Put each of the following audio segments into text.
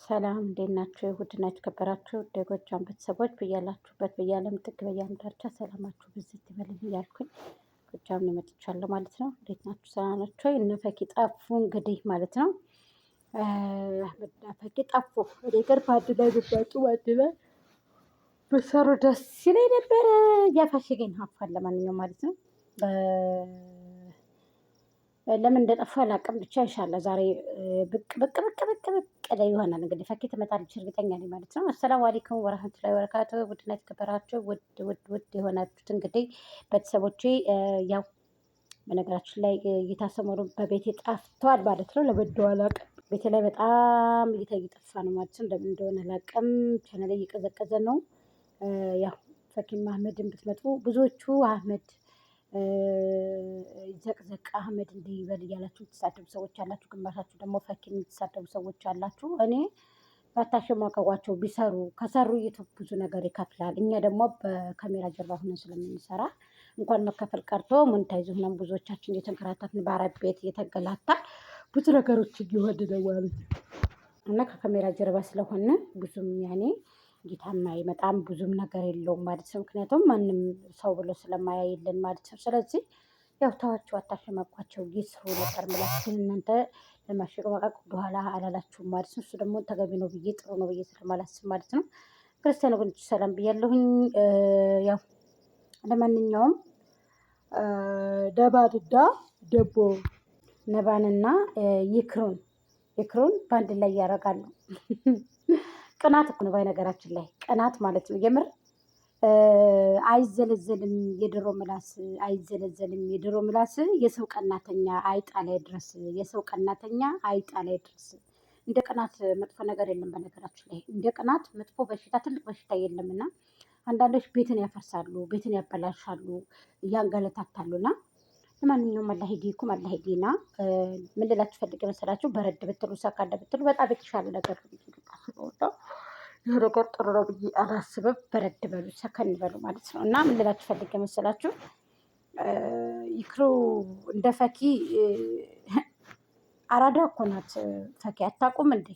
ሰላም እንዴት ናችሁ? ውድና የተከበራችሁ የጎጃም ቤተሰቦች በያላችሁበት በየዓለም ጥግ በየዓለም ዳርቻ ሰላማችሁ ብዝት ይበልኝ እያልኩኝ ጎጃም ነው መጥቻለሁ ማለት ነው። እንዴት ናችሁ? ሰላም ናችሁ? እነ ፈኪ ጠፉ እንግዲህ ማለት ነው። ፈኪ ጠፉ። እኔ ግን በአንድ ላይ ብትመጡ በአንድ ላይ ብትሰሩ ደስ ይለኝ ነበረ። እያፋሸገኝ ሀፋን ለማንኛውም ማለት ነው። ለምን እንደጠፋ አላውቅም። ብቻ ኢንሻላህ ዛሬ ብቅ ብቅ ብቅ ብቅ ብቅ ላይ ይሆናል። እንግዲህ ፈኪ ትመጣለች እርግጠኛ ነኝ ማለት ነው። አሰላሙ አለይኩም ወራህመቱላሂ ወበረካቱ። ውድና የተከበራችሁ ውድ የሆናችሁት እንግዲህ ቤተሰቦቼ ያው በነገራችን ላይ እየታሰመሩ በቤቴ ጠፍቷል ማለት ነው። ለበደው አላውቅም። ቤቴ ላይ በጣም እየጠፋ ነው ማለት ነው። እንደምን እንደሆነ አላውቅም። ቻናሌ እየቀዘቀዘ ነው። ያው ፈኪም አህመድን ብትመጡ ብዙዎቹ አህመድ ዘቅዘቅ አህመድ እንዲህ ይበል እያላችሁ የምትሳደቡ ሰዎች አላችሁ። ግንባታችሁ ደግሞ ፈኪን የምትሳደቡ ሰዎች አላችሁ። እኔ ባታሸማቀቋቸው ቢሰሩ ከሰሩ ዩቱብ ብዙ ነገር ይከፍላል። እኛ ደግሞ በካሜራ ጀርባ ሆነን ስለምንሰራ እንኳን መከፈል ቀርቶ ሞኔታይዝ ሆነን ብዙዎቻችን እየተንከራተትን በአረብ ቤት እየተገላታል ብዙ ነገሮች እየሆን ነው ማለት ነው። እና ከካሜራ ጀርባ ስለሆነ ብዙም ያኔ ጌታማ አይመጣም ብዙም ነገር የለውም ማለት ነው። ምክንያቱም ማንም ሰው ብሎ ስለማያይልን ማለት ነው። ስለዚህ ያው ተዋቸው፣ አታሸማቋቸው፣ ይስሩ ነበር የምላችሁ። ግን እናንተ ለማሸማቀቅ ወደኋላ አላላችሁም ማለት ነው። እሱ ደግሞ ተገቢ ነው ብዬ ጥሩ ነው ብዬ ስለማላስብ ማለት ነው። ክርስቲያን ወገኖች ሰላም ብያለሁኝ። ያው ለማንኛውም ነባንና ደቦ ነባንና ይክሩን በአንድ ላይ ያደርጋሉ። ቅናት እኮ ነው በነገራችን ላይ ቅናት ማለት ነው። የምር አይዘለዘልም የድሮ ምላስ አይዘለዘልም የድሮ ምላስ። የሰው ቀናተኛ አይጣ ላይ ድረስ የሰው ቀናተኛ አይጣ ላይ ድረስ። እንደ ቅናት መጥፎ ነገር የለም በነገራችን ላይ። እንደ ቅናት መጥፎ በሽታ ትልቅ በሽታ የለምና አንዳንዶች ቤትን ያፈርሳሉ፣ ቤትን ያበላሻሉ፣ እያንገለታታሉና ለማንኛውም አላህ ሂዲኩም አላህ ሂዲና። ምን ልላችሁ ፈልጌ መሰላችሁ? በረድ ብትሉ ሰካለ ብትሉ በጣም የተሻለ ነገር ይሄ ነገር ጥሩ ነው ብዬ አላስብም። በረድ በሉ ሰከን በሉ ማለት ነው። እና ምን ልላችሁ ፈልጌ መሰላችሁ? ይክሩ እንደ ፈኪ አራዳ እኮ ናት ፈኪ። አታውቁም እንዴ?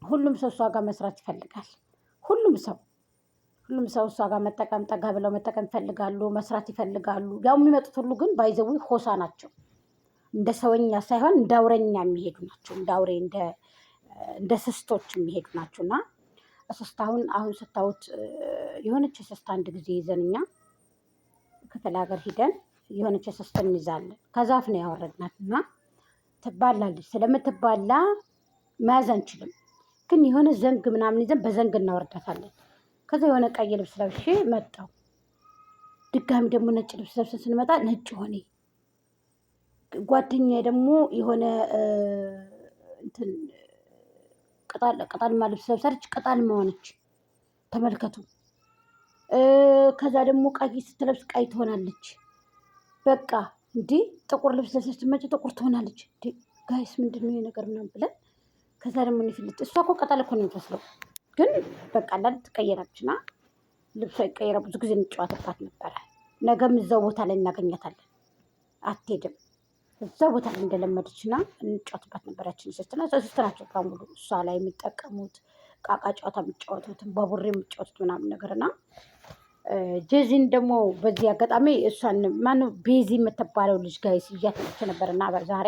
ሁሉም ሰው እሷ ጋር መስራት ይፈልጋል። ሁሉም ሰው እሷ ጋር መጠቀም ጠጋ ብለው መጠቀም ይፈልጋሉ፣ መስራት ይፈልጋሉ። ያው የሚመጡት ሁሉ ግን ባይዘዊ ሆሳ ናቸው። እንደ ሰውኛ ሳይሆን እንደ አውረኛ የሚሄዱ ናቸው። እንደ አውሬ እንደ ስስቶች የሚሄዱ ናቸው። እና እስስት አሁን ስታዩት የሆነች እስስት አንድ ጊዜ ይዘን እኛ ክፍለ ሀገር ሂደን የሆነች እስስት እንይዛለን። ከዛፍ ነው ያወረድናት እና ትባላለች። ስለምትባላ መያዝ አንችልም፣ ግን የሆነ ዘንግ ምናምን ይዘን በዘንግ እናወርዳታለን። ከዛ የሆነ ቀይ ልብስ ለብሼ መጣሁ። ድጋሚ ደግሞ ነጭ ልብስ ለብሰን ስንመጣ ነጭ ሆኔ። ጓደኛዬ ደግሞ የሆነ እንትን ቅጠልማ ልብስ ለብሳለች፣ ቅጠልማ ሆነች። ተመልከቱ። ከዛ ደግሞ ቀይ ስትለብስ ቀይ ትሆናለች። በቃ እንዲህ ጥቁር ልብስ ለብሰሽ ስትመጪ ጥቁር ትሆናለች። ጋይስ ምንድን ነው ነገር ምናምን ብለን ከዛ ደግሞ ንፍልት። እሷ እኮ ቅጠል እኮ ነው የምትመስለው፣ ግን በቃ እንዳለ ትቀየራችና ልብሷ ይቀየራ። ብዙ ጊዜ እንጫወትባት ነበረ። ነገም እዛው ቦታ ላይ እናገኛታለን። አትሄድም። እዛው ቦታ ላይ እንደለመደችና እንጫወትባት ነበራችን። ስስት ናቸው በሙሉ እሷ ላይ የሚጠቀሙት ቃቃ ጨዋታ የሚጫወቱትን በቡሬ የሚጫወቱት ምናምን ነገርና ጄዚን ደግሞ በዚህ አጋጣሚ እሷን ማነው ቤዚ የምትባለው ልጅ ጋይስ እያተች ነበርና ዛሬ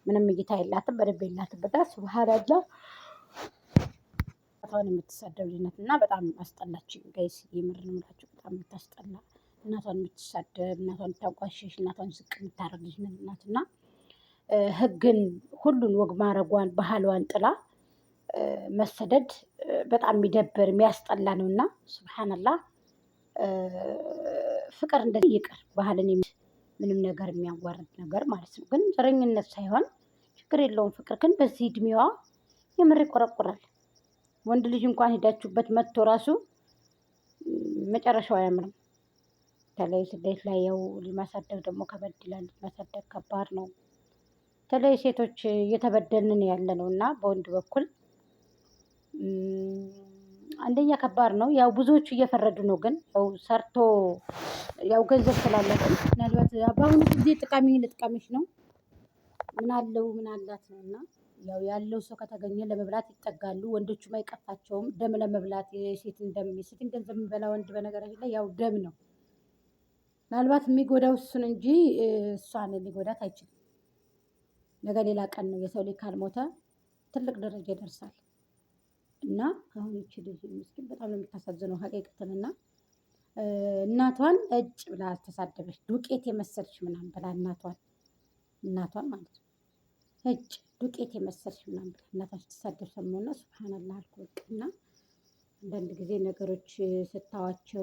ምንም እይታ የላትም፣ በደንብ የላትም። በጣም ሱብሃንአላ እናቷን የምትሳደብ ልጅነት እና በጣም አስጠላችኝ ጋይስ። የምር ነው የምላችሁ፣ በጣም የምታስጠላ እናቷን የምትሳደብ፣ እናቷን የምታንቋሽሽ፣ እናቷን ዝቅ የምታደርግ ልጅነት ናት። እና ህግን ሁሉን ወግ ማረጓን ባህሏን ጥላ መሰደድ በጣም የሚደብር የሚያስጠላ ነው። እና ሱብሃንአላ ፍቅር እንደዚህ ይቅር፣ ባህልን ምንም ነገር የሚያዋርድ ነገር ማለት ነው። ግን ዘረኝነት ሳይሆን ችግር የለውም ፍቅር። ግን በዚህ እድሜዋ የምር ይቆረቁራል። ወንድ ልጅ እንኳን ሄዳችሁበት መጥቶ ራሱ መጨረሻው አያምርም። በተለይ ስደት ላይ ያው ማሳደግ ደግሞ ከበድ ይላል። ማሳደግ ከባድ ነው። በተለይ ሴቶች እየተበደልን ያለ ነው እና በወንድ በኩል አንደኛ ከባድ ነው። ያው ብዙዎቹ እየፈረዱ ነው። ግን ያው ሰርቶ ያው ገንዘብ ስላለብን ምናልባት በአሁኑ ጊዜ ጥቃሚ ልጥቀምሽ ነው ምን አለው ምን አላት ነው። እና ያው ያለው ሰው ከተገኘ ለመብላት ይጠጋሉ። ወንዶቹም አይቀፋቸውም ደም ለመብላት የሴትን ገንዘብ የሚበላ ወንድ በነገራችን ላይ ያው ደም ነው። ምናልባት የሚጎዳው እሱን እንጂ እሷን ሊጎዳት አይችልም። ነገ ሌላ ቀን ነው። የሰው ልጅ ካልሞተ ትልቅ ደረጃ ይደርሳል። እና አሁን ይቺ ልጅ ምስኪን በጣም ነው የምታሳዝነው። ሀቂቀትንና እናቷን እጭ ብላ ተሳደበች። ዱቄት የመሰልሽ ምናምን ብላ እናቷን ማለት ነው እጭ ዱቄት የመሰልሽ ምናምን ብላ እናቷን ስትሳደብ ሰማሁና ሱብሃንአላህ አልኩ። በቃ እና አንዳንድ ጊዜ ነገሮች ስታዋቸው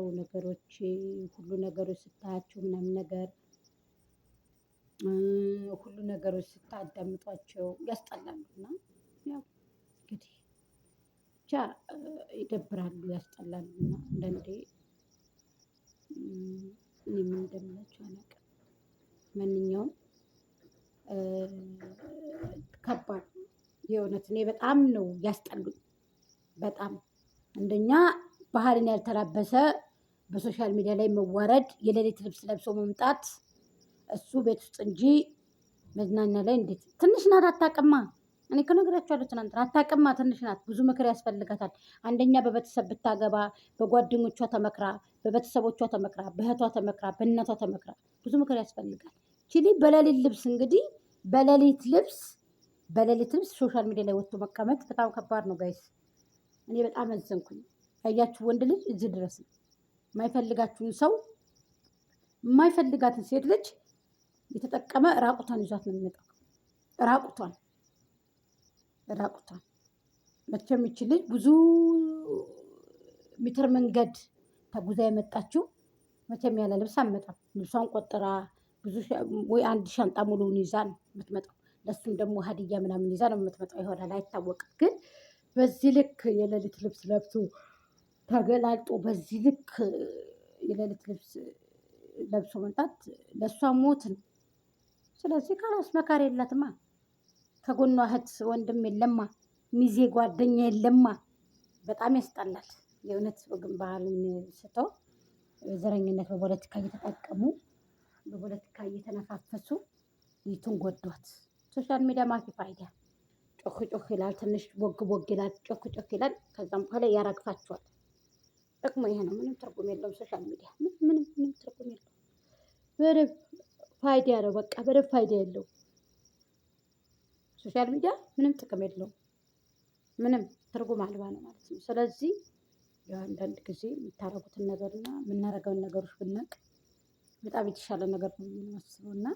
ሁሉ ነገሮች ስታያቸው ምናምን ነገር ሁሉ ነገሮች ስታዳምጧቸው ያስጠላሉ። እና ያው እንግዲህ ብቻ ይደብራሉ፣ ያስጠላሉ። እና አንዳንዴ እኔ ምን እንደምላቸው አላውቅም። ማንኛውም ከባድ የእውነት እኔ በጣም ነው ያስጠሉኝ። በጣም አንደኛ ባህልን ያልተላበሰ በሶሻል ሚዲያ ላይ መዋረድ፣ የሌሊት ልብስ ለብሶ መምጣት እሱ ቤት ውስጥ እንጂ መዝናኛ ላይ እንዴት ትንሽ ናት አታውቅማ። እኔ እኮ ነግራችኋለሁ ትናንትና አታውቅማ፣ ትንሽ ናት። ብዙ ምክር ያስፈልጋታል። አንደኛ በቤተሰብ ብታገባ በጓደኞቿ ተመክራ፣ በቤተሰቦቿ ተመክራ፣ በእህቷ ተመክራ፣ በእናቷ ተመክራ ብዙ ምክር ያስፈልጋል። ቺሊ በሌሊት ልብስ እንግዲህ በሌሊት ልብስ ሶሻል ሚዲያ ላይ ወጥቶ መቀመጥ በጣም ከባድ ነው ጋይስ። እኔ በጣም አዘንኩኝ። ያያችሁ ወንድ ልጅ እዚህ ድረስ ነው። የማይፈልጋትን ሴት ልጅ የተጠቀመ ራቁቷን ይዟት ነው የሚመጣው። ራቁቷን መቼም ይቺ ልጅ ብዙ ሜትር መንገድ ተጉዛ የመጣችው መቼም ያለ ልብስ አትመጣም። ልብሷን ቆጥራ ወይ አንድ ሻንጣ ሙሉውን ይዛ ነው የምትመጣው። ለሱም ደግሞ ሀዲያ ምናምን ይዛ ነው የምትመጣው። ይሆናል አይታወቅም። ግን በዚህ ልክ የሌሊት ልብስ ለብሶ ተገላልጦ በዚህ ልክ የሌሊት ልብስ ለብሶ መምጣት ለእሷ ሞት ነው። ስለዚህ ካላስ መካሪ የላትማ። ከጎኗ እህት ወንድም የለማ፣ ሚዜ ጓደኛ የለማ። በጣም ያስጠላል የእውነት። ግን ባህልን ስተው ዘረኝነት በፖለቲካ እየተጠቀሙ በፖለቲካ እየተነፋፈሱ ይቱን ጎዷት። ሶሻል ሚዲያ ማፊ ፋይዳ ጮክ ይላል፣ ትንሽ ቦግ ይላል፣ ጮክ ይላል። ከዛም በኋላ ያረግፋቸዋል። ጥቅሙ ይሄ ነው። ምንም ትርጉም የለውም ሶሻል ሚዲያ ምንም ትርጉም የለውም። በደብ ፋይዳ ነው። በቃ በደብ ፋይዳ የለው ሶሻል ሚዲያ ምንም ጥቅም የለውም። ምንም ትርጉም አልባ ነው ማለት ነው። ስለዚህ አንዳንድ ጊዜ የምታረጉትን ነገርና የምናረገውን ነገሮች ብናቅ በጣም የተሻለ ነገር ነው የምንመስለው። እና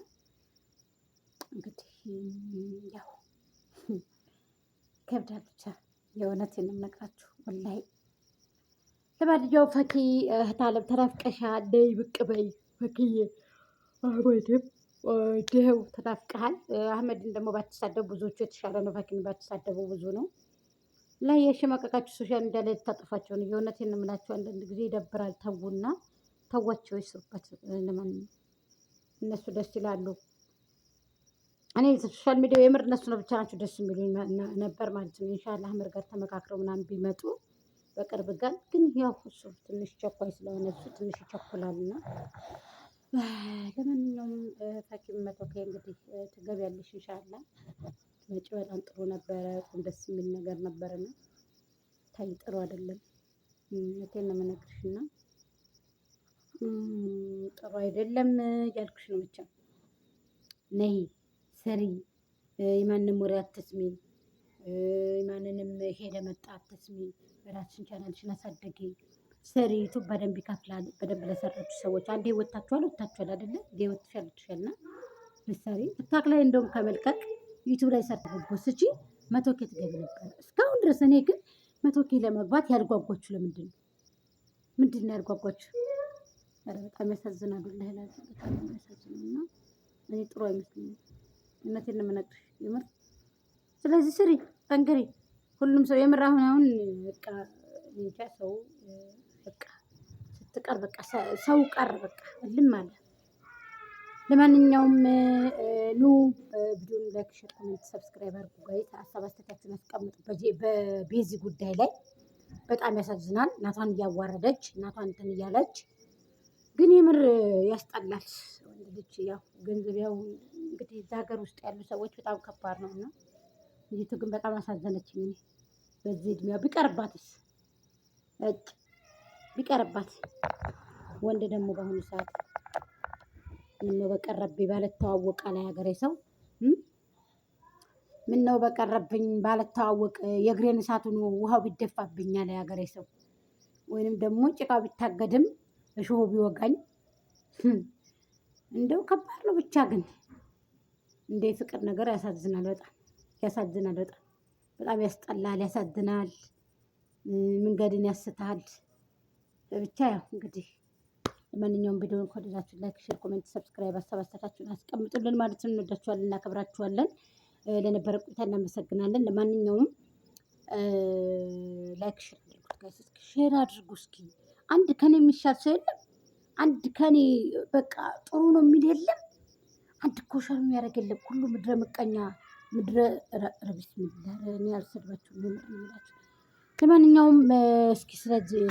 እንግዲህ ያው ከብዳል ብቻ የእውነቴን ነው የምነግራችሁ ወላሂ። ለማንኛውም ፈኪ እህት አለም ተናፍቀሻል፣ ነይ ብቅ በይ ፈኪዬ። አህመድም ደው ተናፍቀሃል። አህመድን ደግሞ ባትሳደቡ ብዙዎቹ የተሻለ ነው። ፈኪን ባትሳደቡ ብዙ ነው ላይ የሸማቀቃችሁ ሶሻል ሚዲያ ላይ ልታጠፋቸው ነው። የእውነቴን ነው የምላችሁ። አንዳንድ ጊዜ ይደብራል። ተዉና ተዋቸው፣ ይስሩበት። ለማን እነሱ ደስ ይላሉ። እኔ ሶሻል ሚዲያ የምር እነሱ ነው ብቻ ናቸው ደስ የሚሉኝ ነበር ማለት ነው። ኢንሻአላህ አህመድ ጋር ተመካክረው ምናምን ቢመጡ በቅርብ ቀን። ግን ያው እሱ ትንሽ ቸኳይ ስለሆነ እሱ ትንሽ ይቸኩላልና ለማንኛውም ፈኪም መቶከ እንግዲህ ትገቢያለሽ ኢንሻአላህ። መጪ በጣም ጥሩ ነበረ። ደስ የሚል ነገር ነበርና ታይ ጥሩ አይደለም። እውነቴን ነው የምነግርሽና ጥሩ አይደለም እያልኩሽ ነው። ብቻ ነይ ስሪ፣ የማንም ወሬ አትስሚ፣ የማንንም ሄደ መጣ አትስሚ። በራስሽን ቻናልሽን አሳድጊ፣ ስሪ። ዩቱብ በደንብ ይከፍላል። በደንብ ለሰራችሁ ሰዎች አንዴ ወጥታችኋል አይደለ? ወጥሻልና ምሳሌ ቲክታክ ላይ እንደውም ከመልቀቅ ዩቱብ ላይ ሰርተሽ 100K ትገቢ ነበር እስካሁን ድረስ። እኔ ግን 100K ለመግባት ያልጓጓችሁ ለምንድን ነው? ምንድን ነው ያልጓጓችሁ? ኧረ በጣም ያሳዝናሉ። በጣም ያሳዝናልና እኔ ጥሩ አይመስለኝም። እውነቴን ነው የምነግርሽ የምር። ስለዚህ ስሪ፣ ጠንክሪ። ሁሉም ሰው የምር አሁን በቃ እንጃ ሰው በቃ ስትቀር በቃ ሰው ቀር በቃ እልም አለ። ለማንኛውም ኑ ቪዲዮን ላይክ፣ ሼር፣ ኮሜንት፣ ሰብስክራይብ አድርጉ ጋይስ። ሀሳብ አስተያየታችሁን አስቀምጡ በቤዚ ጉዳይ ላይ። በጣም ያሳዝናል። እናቷን እያዋረደች እናቷን እንትን እያለች ግን የምር ያስጠላል። ወንድ ልጅ ያው ገንዘብ ያው እንግዲህ እዛ ሀገር ውስጥ ያሉ ሰዎች በጣም ከባድ ነው እና ልጅቱ ግን በጣም አሳዘነችኝ። በዚህ እድሜዋ ቢቀርባትስ ቢቀርባት። ወንድ ደግሞ በአሁኑ ሰዓት ምነው በቀረብኝ ባልተዋወቅ አለ ሀገሬ ሰው። ምነው በቀረብኝ ባልተዋወቅ የእግሬን እሳት ሆኖ ውሃው ቢደፋብኝ አለ ሀገሬ ሰው። ወይንም ደግሞ ጭቃው ቢታገድም እሾሁ ቢወጋኝ። እንደው ከባድ ነው ብቻ ግን እንደ ፍቅር ነገር ያሳዝናል። በጣም ያሳዝናል። በጣም ያስጠላል፣ ያሳዝናል፣ መንገድን ያስታል። ብቻ ያው እንግዲህ ለማንኛውም ቪዲዮ ከወደዳችሁ ላይክ፣ ሼር፣ ኮሜንት፣ ሰብስክራይብ አስተያየታችሁን አስቀምጡልን ማለት ነው። እንወዳችኋለን፣ እናከብራችኋለን። ለነበረ ቆይታ እናመሰግናለን። ለማንኛውም ላይክ ሼር አድርጉት ጋይስ፣ እስኪ ሼር አድርጉ እስኪ። አንድ ከኔ የሚሻል ሰው የለም? አንድ ከኔ በቃ ጥሩ ነው የሚል የለም? አንድ እኮ ሸር የሚያደርግ የለም? ሁሉ ምድረ ምቀኛ ምድረ ረቢስ ሚላ እኔ አልሰድባችሁም። ለማንኛውም እስኪ ስለዚህ